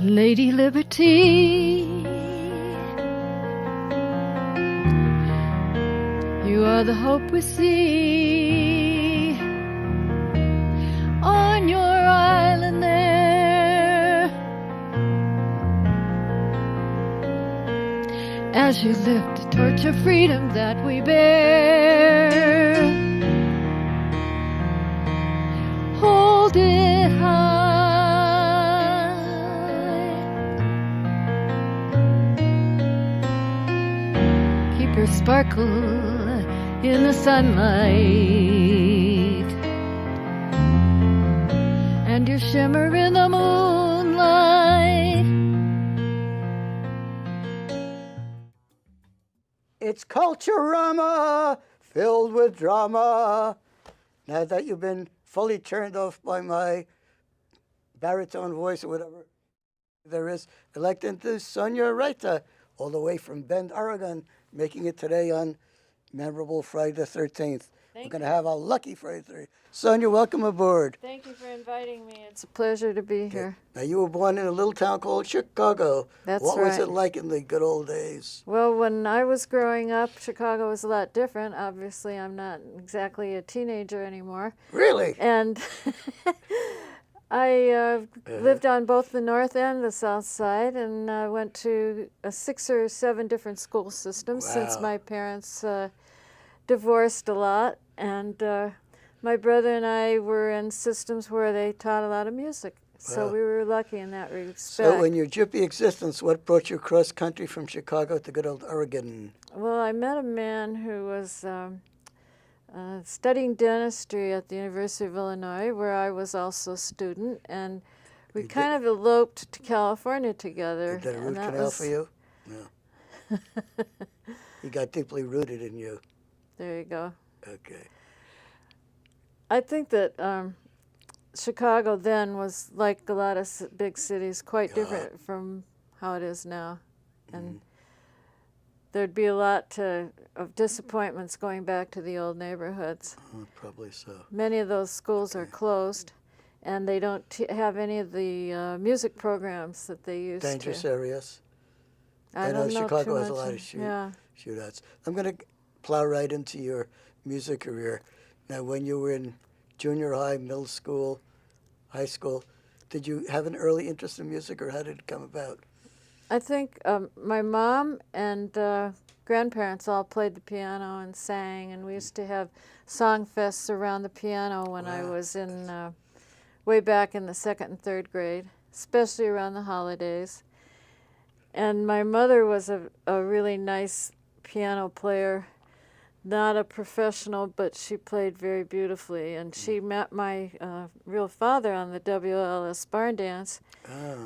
Lady Liberty, you are the hope we see on your island there, as you lift the torch of freedom that we bear. Hold it high, keep your sparkle in the sunlight and your shimmer in the moonlight. It's Culturama, filled with drama. Now that you've been fully turned off by my baritone voice or whatever there is, I'd like to introduce Sonja Reiter, all the way from Bend, Oregon, making it today on memorable Friday the 13th. We're going to have a lucky Friday the 13th. Sonja, welcome aboard. Thank you for inviting me. It's a pleasure to be here. Now, you were born in a little town called Chicago. That's what right. was it like in the good old days? Well, when I was growing up, Chicago was a lot different. Obviously, I'm not exactly a teenager anymore. Really? And I lived on both the north and the south side, and went to 6 or 7 different school systems since my parents divorced a lot. And my brother and I were in systems where they taught a lot of music. So we were lucky in that respect. So in your gyppy existence, what brought you cross country from Chicago to good old Oregon? Well, I met a man who was studying dentistry at the University of Illinois, where I was also a student, and we kind of eloped to California together. Did that a root canal for you? No. He got deeply rooted in you. There you go. Okay. I think that Chicago then was, like a lot of big cities, quite different from how it is now. And there'd be a lot of disappointments going back to the old neighborhoods. Probably so. Many of those schools are closed, and they don't have any of the music programs that they used Dangerous to. areas? I don't know Chicago too has a much. lot of shootouts. I'm going to plow right into your music career. Now, when you were in junior high, middle school, high school, did you have an early interest in music, or how did it come about? I think my mom and grandparents all played the piano and sang, and we used to have song fests around the piano when I was in way back in the 2nd and 3rd grade, especially around the holidays. And my mother was a really nice piano player, not a professional, but she played very beautifully. And she met my real father on the WLS barn dance,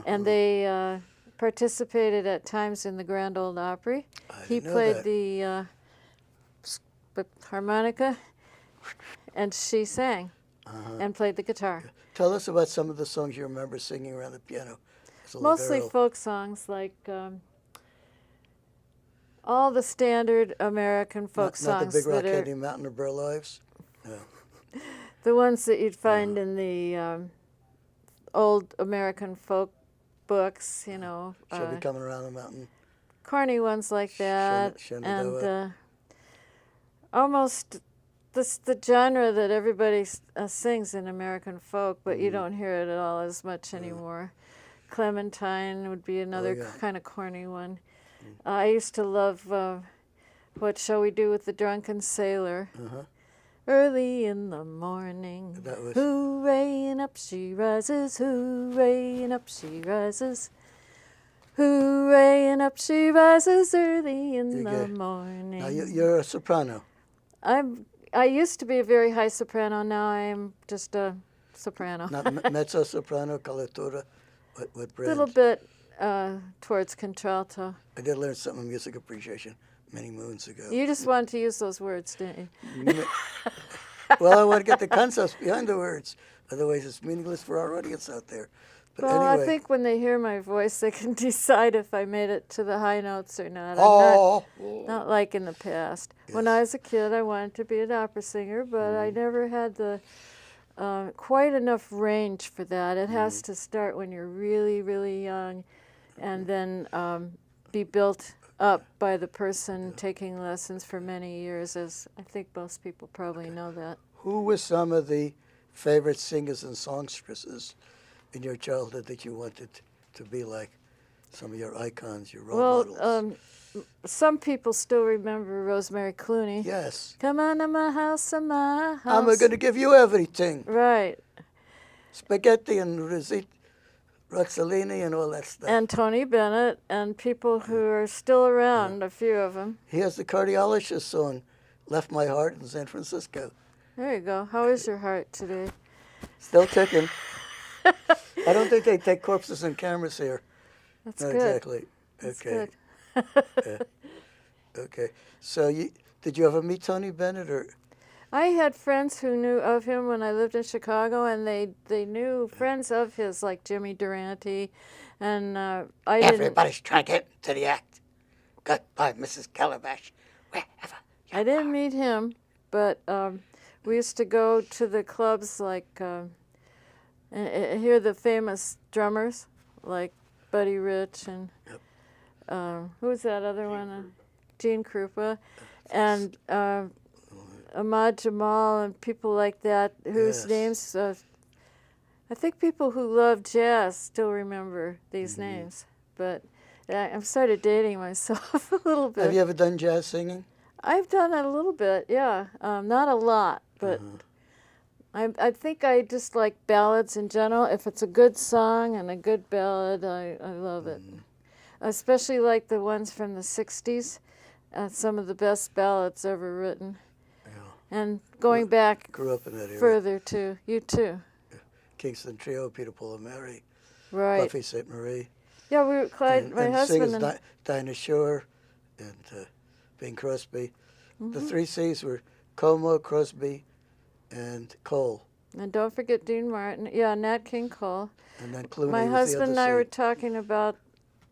and they participated at times in the Grand Ole Opry. He played the harmonica, and she sang and played the guitar. Tell us about some of the songs you remember singing around the piano. Mostly folk songs, like all the standard American folk songs. Not the Big Rock Candy Mountain or Burl Lives? No. The ones that you'd find in the old American folk books, you know. She'll be coming around the mountain. Corny ones like that. And almost the genre that everybody sings in American folk, but you don't hear it at all as much anymore. Clementine would be another kind of corny one. I used to love What Shall We Do with the Drunken Sailor? Early in the morning, hooray, and up she rises, hooray, and up she rises. Hooray, and up she rises early in the morning. Now, you're a soprano. I used to be a very high soprano. Now I'm just a soprano. Not mezzo-soprano, coloratura? What brand? A little bit towards contralto. I did learn something in music appreciation many moons ago. You just wanted to use those words, didn't you? Well, I want to get the concepts behind the words. Otherwise, it's meaningless for our audience out there. But well, anyway. I think when they hear my voice, they can decide if I made it to the high notes or not. Not like in the past. Yes. When I was a kid, I wanted to be an opera singer, but I never had the quite enough range for that. It has to start when you're really, really young, and then be built up by the person taking lessons for many years, as I think most people probably know that. Who were some of the favorite singers and songstresses in your childhood that you wanted to be like? Some of your icons, your role models. Some people still remember Rosemary Clooney. Yes. Come on to my house, I'm going to give you everything. Right. Spaghetti and Rossellini and all that stuff. And Tony Bennett and people who are still around, a few of them. He has the cardiologist song, Left My Heart in San Francisco. There you go. How is your heart today? Still ticking. I don't think they take corpses and cameras here. That's Not good. exactly. That's Okay. good. Okay. So did you ever meet Tony Bennett or? I had friends who knew of him when I lived in Chicago, and they knew friends of his like Jimmy Durante, and I didn't. Everybody's trying to get into the act. Goodbye, Mrs. Calabash. Wherever you I didn't meet him, but we used to go to the clubs like and hear the famous drummers like Buddy Rich and who was that other one? Gene Krupa, and Ahmad Jamal and people like that whose names I think people who love jazz still remember these names. But I'm sort of dating myself a little bit. Have you ever done jazz singing? I've done it a little bit, yeah. Not a lot, but I think I just like ballads in general. If it's a good song and a good ballad, I love it. Especially like the ones from the 60s. Some of the best ballads ever written. Yeah. And going back Grew up in that era. further too. You too. Yeah. Kingston Trio, Peter, Paul, and Mary. Right. Buffy St. Marie. Yeah, we were Clyde, my husband, singers and Dinah Shore and Bing Crosby. The three C's were Como, Crosby, and Cole. and don't forget Dean Martin. Yeah, Nat King Cole. And then Clooney My was husband and the I other were C. talking about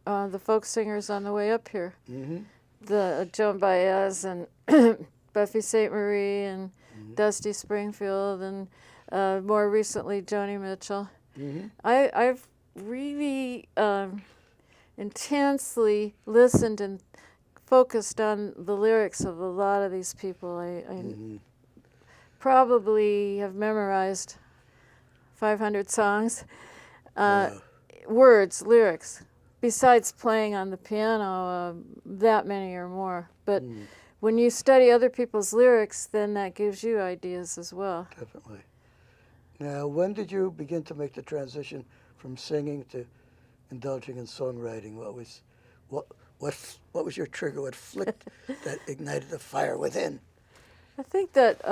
the folk singers on the way up here. Mm-hmm. The Joan Baez and Buffy St. Marie and Dusty Springfield and more recently Joni Mitchell. Mm-hmm. I've really intensely listened and focused on the lyrics of a lot of these people. I probably have memorized 500 songs. Words, lyrics. Besides playing on the piano, that many or more. But when you study other people's lyrics, then that gives you ideas as well. Definitely. Now, when did you begin to make the transition from singing to indulging in songwriting? What was your trigger? What flicked that ignited the fire within? I think that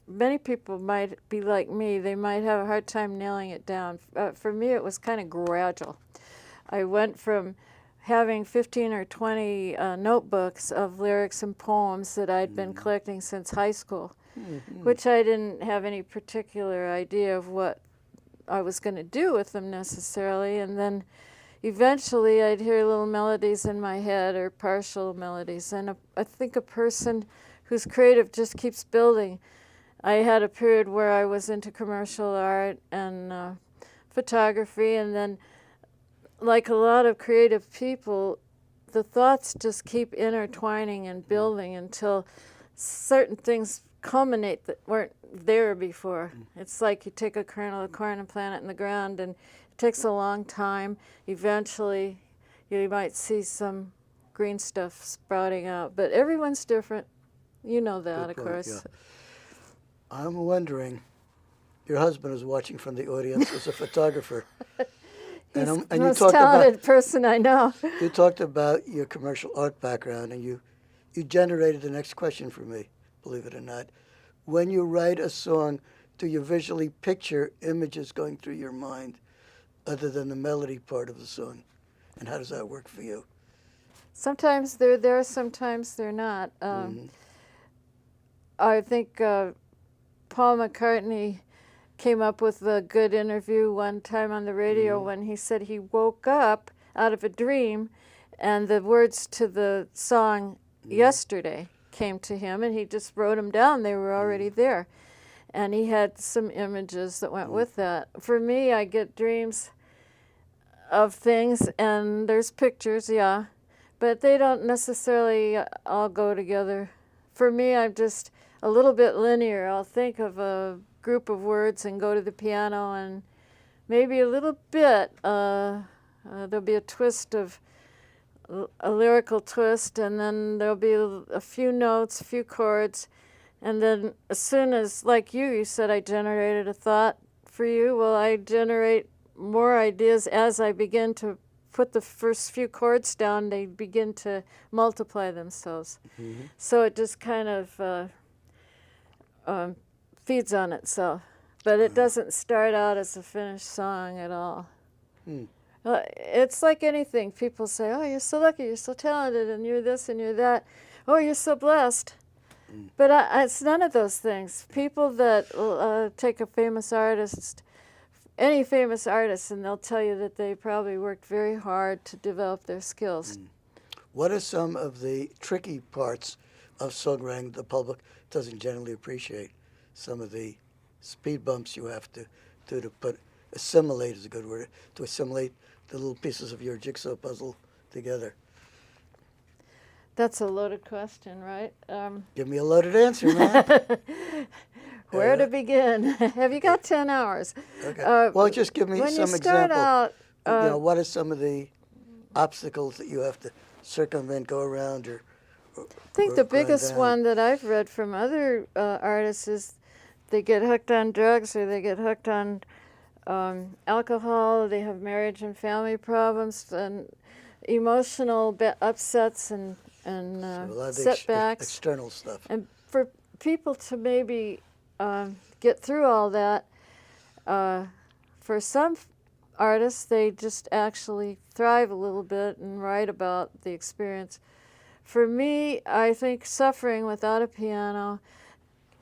many people might be like me. They might have a hard time nailing it down. For me, it was kind of gradual. I went from having 15 or 20 notebooks of lyrics and poems that I'd been collecting since high school, which I didn't have any particular idea of what I was going to do with them necessarily. And then eventually I'd hear little melodies in my head or partial melodies. And I think a person who's creative just keeps building. I had a period where I was into commercial art and photography, and then like a lot of creative people, the thoughts just keep intertwining and building until certain things culminate that weren't there before. It's like you take a kernel of corn and plant it in the ground, and it takes a long time. Eventually, you might see some green stuff sprouting out, but everyone's different. You know that, of course. Yeah. I'm wondering, your husband is watching from the audience as a photographer. He's and the most talented person I know. You talked about your commercial art background, and you generated the next question for me, believe it or not. When you write a song, do you visually picture images going through your mind other than the melody part of the song? And how does that work for you? Sometimes they're there, sometimes they're not. I think Paul McCartney came up with a good interview one time on the radio when he said he woke up out of a dream and the words to the song Yesterday came to him, and he just wrote them down. They were already there. and he had some images that went with that. For me, I get dreams of things, and there's pictures, yeah, but they don't necessarily all go together. For me, I'm just a little bit linear. I'll think of a group of words and go to the piano, and maybe a little bit, there'll be a twist of a lyrical twist, and then there'll be a few notes, a few chords, and then as soon as, like you said, I generated a thought for you, well, I generate more ideas as I begin to put the first few chords down. They begin to multiply themselves. Mm-hmm. So it just kind of feeds on itself. But it doesn't start out as a finished song at all. It's like anything. People say, oh, you're so lucky, you're so talented, and you're this and you're that. Oh, you're so blessed. But it's none of those things. People that take a famous artist, any famous artist, and they'll tell you that they probably worked very hard to develop their skills. What are some of the tricky parts of songwriting the public doesn't generally appreciate? Some of the speed bumps you have to do to assimilate is a good word, to assimilate the little pieces of your jigsaw puzzle together. That's a loaded question, right? Give me a loaded answer, man. Where to begin? Have you got 10 hours? Okay. Well, just give me some example. Out, what are some of the obstacles that you have to circumvent, go around, or I think the biggest one that I've read from other artists is they get hooked on drugs, or they get hooked on alcohol, they have marriage and family problems, and emotional upsets and so a lot of setbacks. External stuff. And for people to maybe get through all that, for some artists, they just actually thrive a little bit and write about the experience. For me, I think suffering without a piano,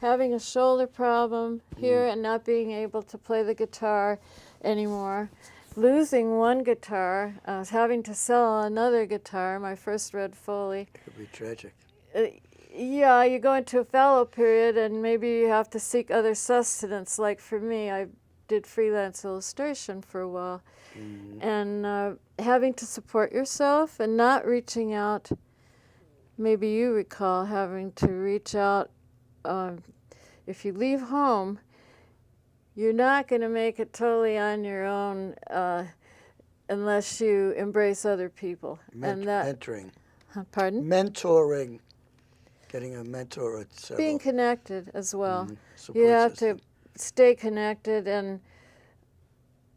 having a shoulder problem here and not being able to play the guitar anymore, losing one guitar, having to sell another guitar, my first Red Foley. It could be tragic. Yeah, you go into a fallow period and maybe you have to seek other sustenance. Like for me, I did freelance illustration for a while. And having to support yourself and not reaching out. Maybe you recall having to reach out. If you leave home, you're not going to make it totally on your own unless you embrace other people. Mentoring. Pardon? Mentoring. Getting a mentor at several. Being connected as well. You have to stay connected, and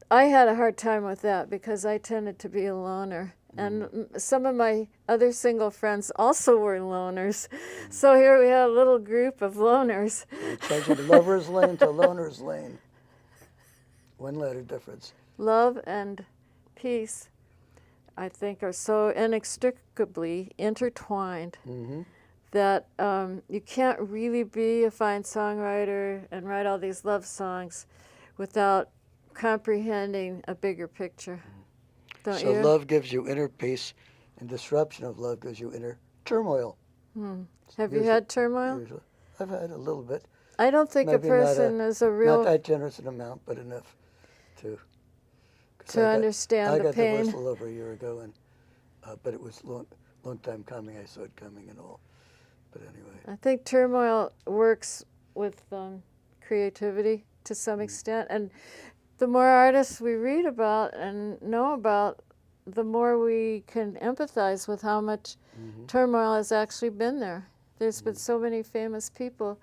I had a hard time with that because I tended to be a loner. And some of my other single friends also were loners. So here we had a little group of loners. Changing lover's lane to loner's lane. One letter difference. Love and peace, I think, are so inextricably intertwined that you can't really be a fine songwriter and write all these love songs without comprehending a bigger picture. Don't So you? love gives you inner peace, and disruption of love gives you inner turmoil. Have you had turmoil? Usually. I've had a little bit. I don't think Maybe a person is a real... Not that generous an amount, but enough to understand the pain. I got divorced a little over a year ago, and but it was long time coming. I saw it coming and all. But anyway. I think turmoil works with creativity to some extent, and the more artists we read about and know about, the more we can empathize with how much turmoil has actually been there. There's been so many famous people.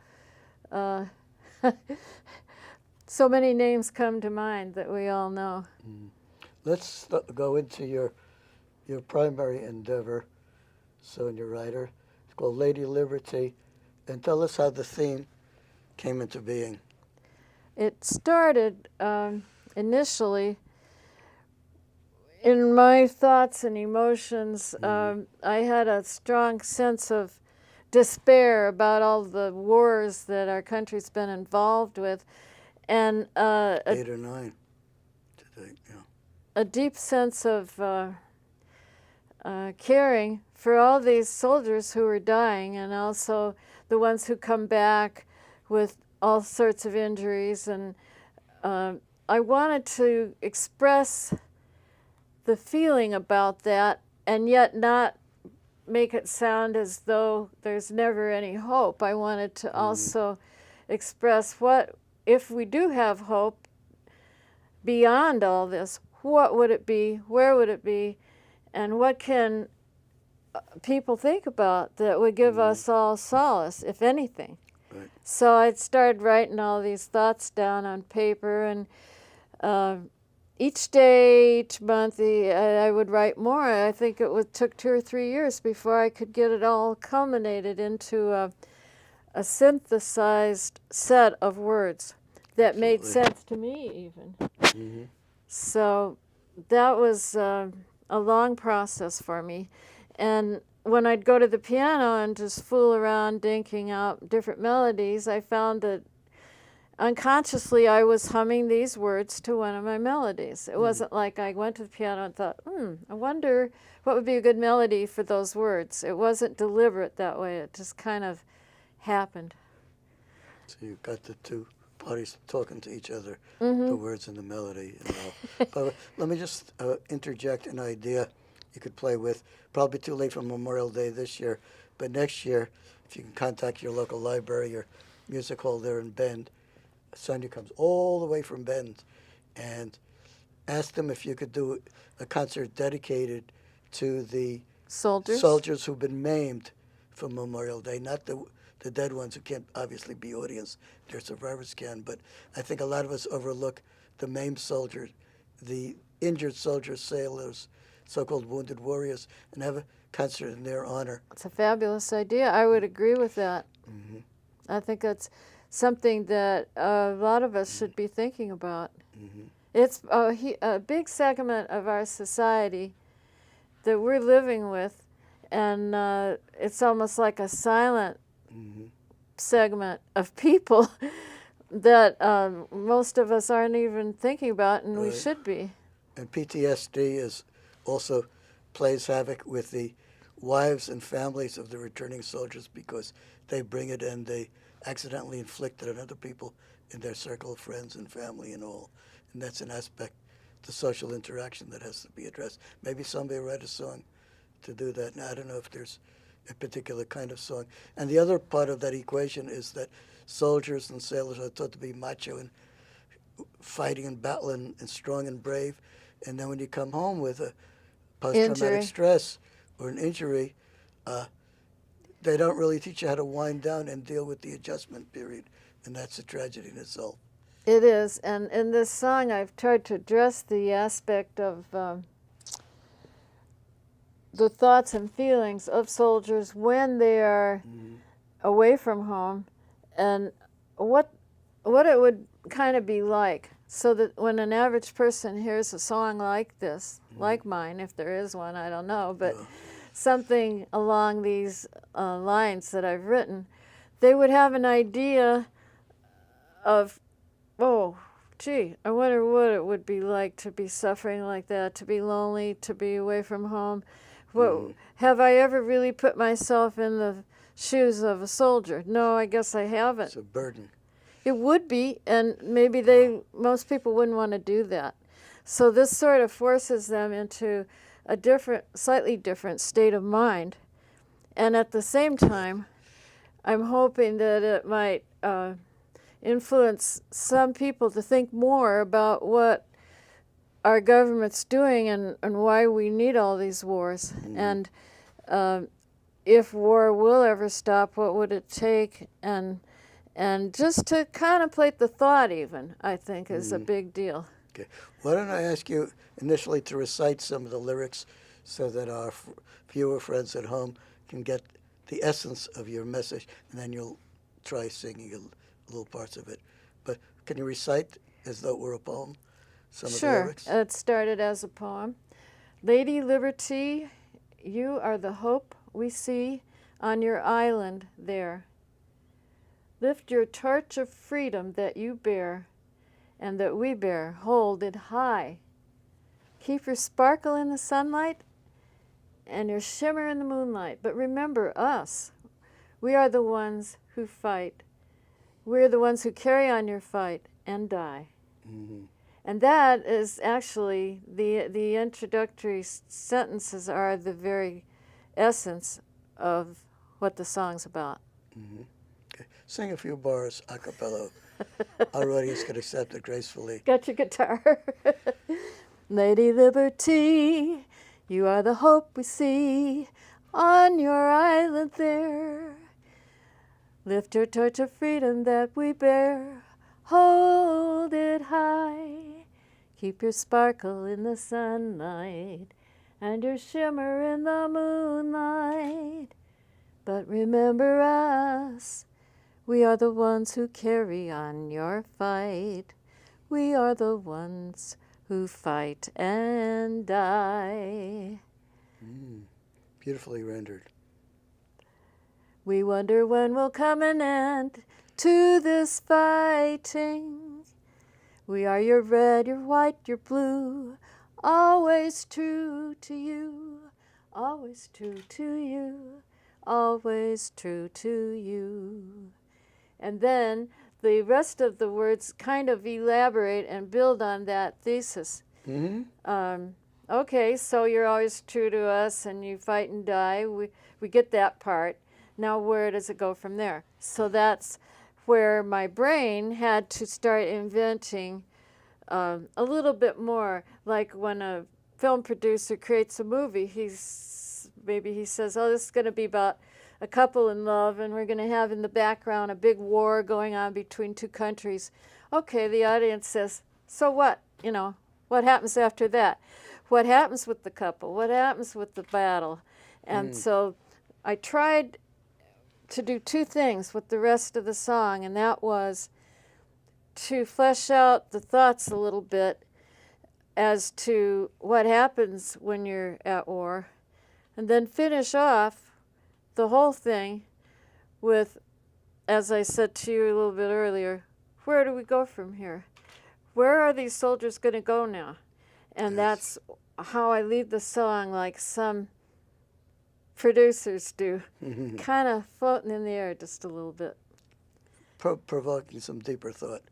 So many names come to mind that we all know. Let's go into your primary endeavor, Sonja Reiter. It's called Lady Liberty. And tell us how the theme came into being. It started initially in my thoughts and emotions. I had a strong sense of despair about all the wars that our country's been involved with, and 8 or 9 today, yeah. A deep sense of caring for all these soldiers who were dying, and also the ones who come back with all sorts of injuries, and I wanted to express the feeling about that and yet not make it sound as though there's never any hope. I wanted to also express what, if we do have hope beyond all this, what would it be, where would it be, and what can people think about that would give us all solace, if anything. Right. So I started writing all these thoughts down on paper, and each day, each month, I would write more. I think took 2 or 3 years before I could get it all culminated into a synthesized set of words that made sense to me even. So that was a long process for me. And when I'd go to the piano and just fool around dinking out different melodies, I found that unconsciously I was humming these words to one of my melodies. It wasn't like I went to the piano and thought, I wonder what would be a good melody for those words. It wasn't deliberate that way. It just kind of happened. So you got the two parties talking to each other, the words and the melody. And all. But let me just interject an idea you could play with. Probably too late for Memorial Day this year, but next year, if you can contact your local library or music hall there in Bend, Sonja comes all the way from Bend, and ask them if you could do a concert dedicated to the soldiers who've been maimed for Memorial Day, not the dead ones who can't obviously be audience. Their survivors can, but I think a lot of us overlook the maimed soldiers, the injured soldiers, sailors, so-called wounded warriors, and have a concert in their honor. It's a fabulous idea. I would agree with that. I think that's something that a lot of us should be thinking about. It's a big segment of our society that we're living with, and it's almost like a silent segment of people that most of us aren't even thinking about, and we should be. And PTSD is also plays havoc with the wives and families of the returning soldiers, because they bring it and they accidentally inflict it on other people in their circle of friends and family and all. And that's an aspect, the social interaction, that has to be addressed. Maybe somebody will write a song to do that. Now, I don't know if there's a particular kind of song. And the other part of that equation is that soldiers and sailors are thought to be macho and fighting and battling and strong and brave. And then when you come home with a post-traumatic stress or an injury, they don't really teach you how to wind down and deal with the adjustment period. And that's a tragedy in itself. It is. And in this song, I've tried to address the aspect of the thoughts and feelings of soldiers when they are away from home, and what it would kind of be like, so that when an average person hears a song like this, like mine, if there is one, I don't know, but something along these lines that I've written, they would have an idea of, oh, gee, I wonder what it would be like to be suffering like that, to be lonely, to be away from home. Have I ever really put myself in the shoes of a soldier? No, I guess I haven't. It's a burden. It would be, and maybe most people wouldn't want to do that. So this sort of forces them into a slightly different state of mind. And at the same time, I'm hoping that it might influence some people to think more about what our government's doing and why we need all these wars. And if war will ever stop, what would it take? And just to contemplate the thought even, I think, is a big deal. Okay. Why don't I ask you initially to recite some of the lyrics so that our viewer friends at home can get the essence of your message, and then you'll try singing little parts of it. But can you recite as though it were a poem some of the lyrics? Sure. It started as a poem. Lady Liberty, you are the hope we see on your island there. Lift your torch of freedom that you bear and that we bear, hold it high. Keep your sparkle in the sunlight and your shimmer in the moonlight. But remember us. We are the ones who fight. we're the ones who carry on your fight and die. Mm-hmm. And that is actually, the introductory sentences are the very essence of what the song's about. Mm-hmm. Okay. Sing a few bars a cappella. Our audience could accept it gracefully. Got your guitar. Lady Liberty, you are the hope we see on your island there. Lift your torch of freedom that we bear, hold it high. Keep your sparkle in the sunlight and your shimmer in the moonlight. But remember us, we are the ones who carry on your fight. We are the ones who fight and die. Beautifully rendered. We wonder when will come an end to this fighting. We are your red, your white, your blue, always true to you, always true to you, always true to you. And then the rest of the words kind of elaborate and build on that thesis. Mm-hmm. Okay, so you're always true to us and you fight and die. We get that part. Now where does it go from there? So that's where my brain had to start inventing a little bit more. Like when a film producer creates a movie, maybe he says, oh, this is going to be about a couple in love, and we're going to have in the background a big war going on between two countries. Okay, the audience says, so what? You know, what happens after that? What happens with the couple? What happens with the battle? And so I tried to do two things with the rest of the song, and that was to flesh out the thoughts a little bit as to what happens when you're at war, and then finish off the whole thing with, as I said to you a little bit earlier, where do we go from here? Where are these soldiers going to go now? And that's how I lead the song, like some producers do, kind of floating in the air just a little bit. Provoking some deeper thought.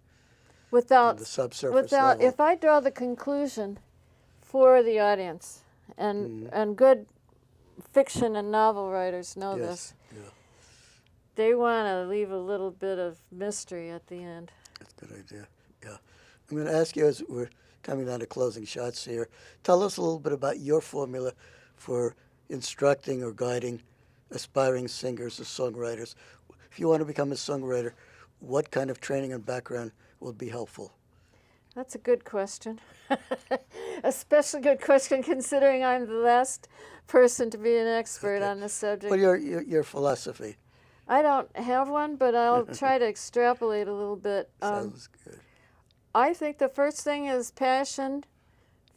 Without the subsurface level. if I draw the conclusion for the audience, and good fiction and novel writers know this, they want to leave a little bit of mystery at the end. That's a good idea. Yeah. I'm going to ask you, as we're coming down to closing shots here, tell us a little bit about your formula for instructing or guiding aspiring singers or songwriters. If you want to become a songwriter, what kind of training and background will be helpful? That's a good question. Especially good question considering I'm the last person to be an expert on the subject. Well, your philosophy. I don't have one, but I'll try to extrapolate a little bit. Sounds good. I think the first thing is passion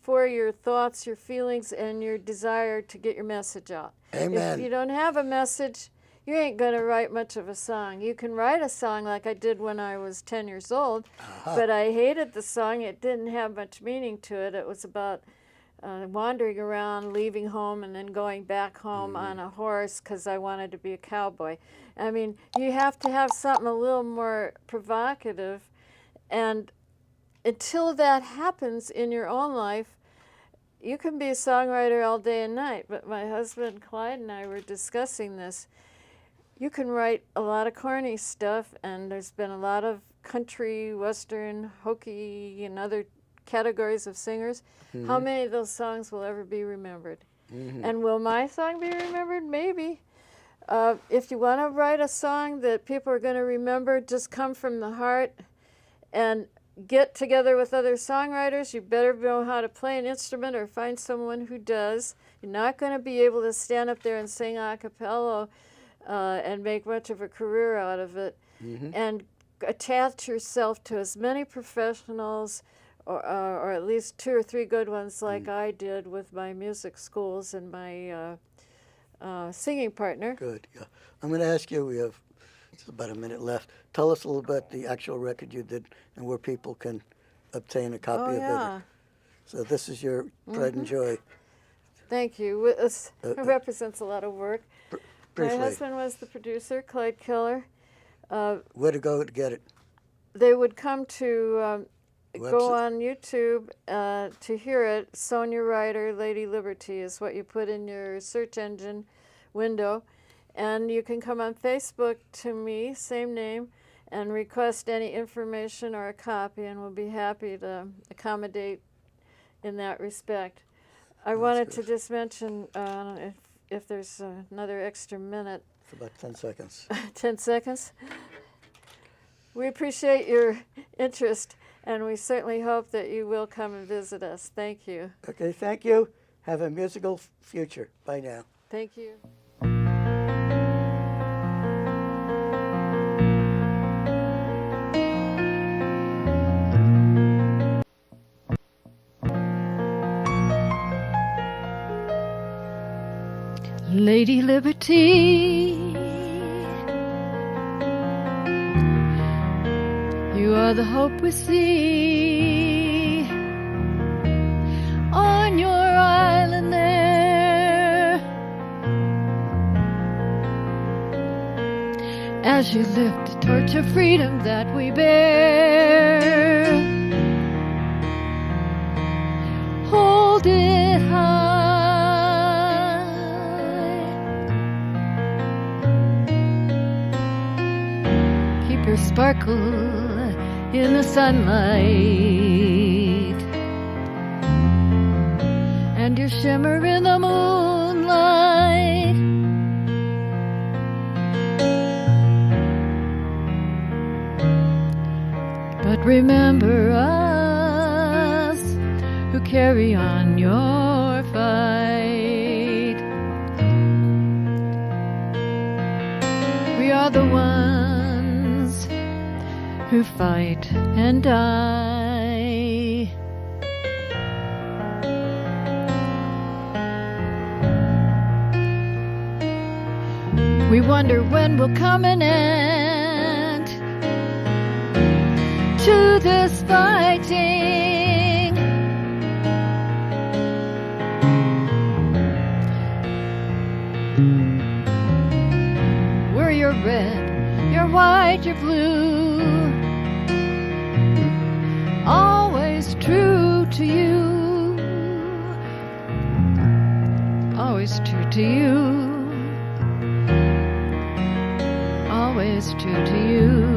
for your thoughts, your feelings, and your desire to get your message out. Amen. If you don't have a message, you ain't going to write much of a song. You can write a song like I did when I was 10 years old, but I hated the song. It didn't have much meaning to it. It was about wandering around, leaving home, and then going back home on a horse because I wanted to be a cowboy. I mean, you have to have something a little more provocative, and until that happens in your own life, you can be a songwriter all day and night. But my husband Clyde and I were discussing this. You can write a lot of corny stuff, and there's been a lot of country, western, hokey, and other categories of singers. How many of those songs will ever be remembered? And will my song be remembered? Maybe. If you want to write a song that people are going to remember, just come from the heart and get together with other songwriters. You better know how to play an instrument or find someone who does. You're not going to be able to stand up there and sing a cappella and make much of a career out of it. And attach yourself to as many professionals or at least 2 or 3 good ones like I did with my music schools and my singing partner. Good, yeah. I'm going to ask you, we have just about a minute left. Tell us a little about the actual record you did and where people can obtain a copy of it. So this is your pride and joy. Thank you. It represents a lot of work. My husband was the producer, Clyde Keller. Where to go to get it? They would come to go Website. on YouTube to hear it. Sonja Reiter, Lady Liberty is what you put in your search engine window. And you can come on Facebook to me, same name, and request any information or a copy, and we'll be happy to accommodate in that respect. I wanted to just mention, if there's another extra minute. For about 10 seconds. 10 seconds? We appreciate your interest, and we certainly hope that you will come and visit us. Thank you. Okay, thank you. Have a musical future. Bye now. Thank you. Lady Liberty, you are the hope we see on your island there, as you lift the torch of freedom that we bear. Hold it high, your sparkle in the sunlight and your shimmer in the moonlight. But remember us who carry on your fight. We are the ones who fight and die. We wonder when will come an end to this fighting. We're your red, your white, your blue, always true to you, always true to you, always true to you.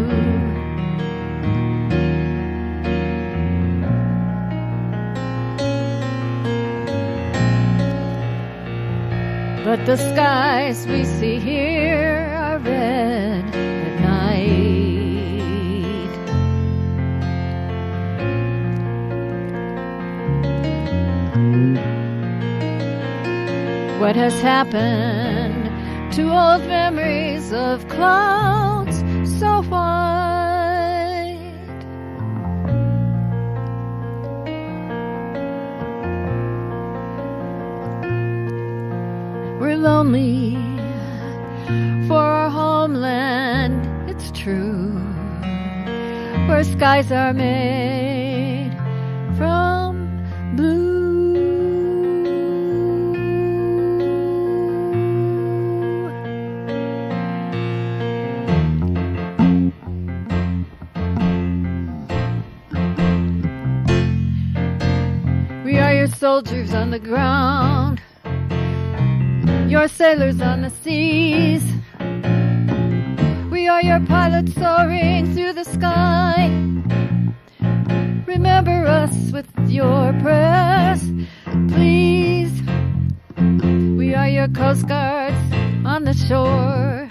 But the skies we see here are red at night. What has happened to old memories of clouds so white? We're lonely for our homeland, it's true, where skies are made from blue. We are your soldiers on the ground, your sailors on the seas. We are your pilots soaring through the sky. Remember us with your prayers, please. We are your coast guards on the shore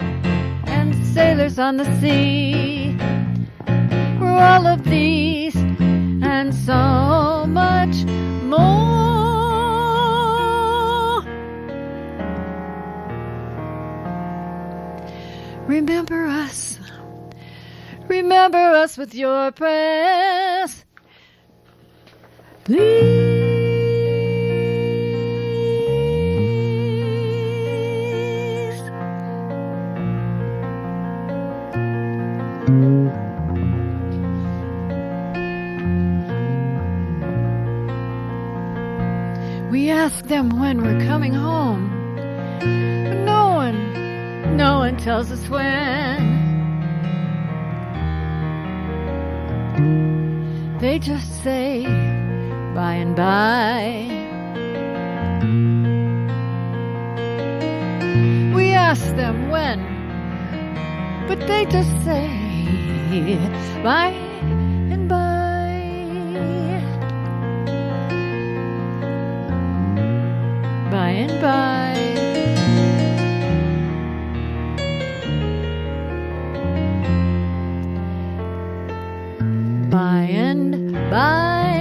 and sailors on the sea. We're all of these and so much more. Remember us with your prayers, please. We ask them when we're coming home, but no one tells us when. They just say by and by. We ask them when, but they just say by and by. By and by. By and by.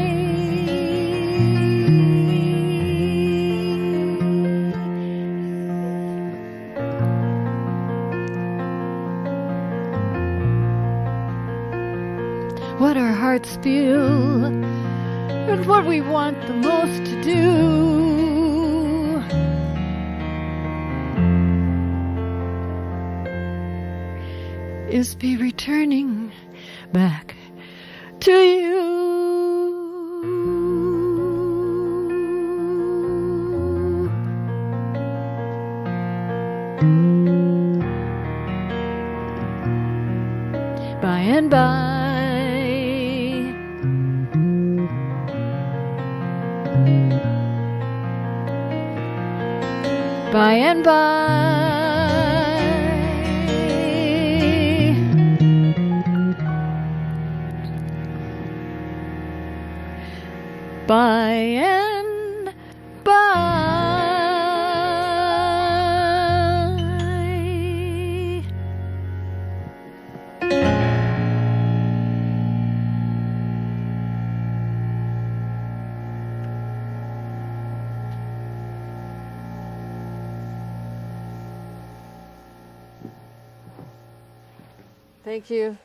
What our hearts feel and what we want the most to do is be returning back to you. By and by. By and by. By and by. Thank you.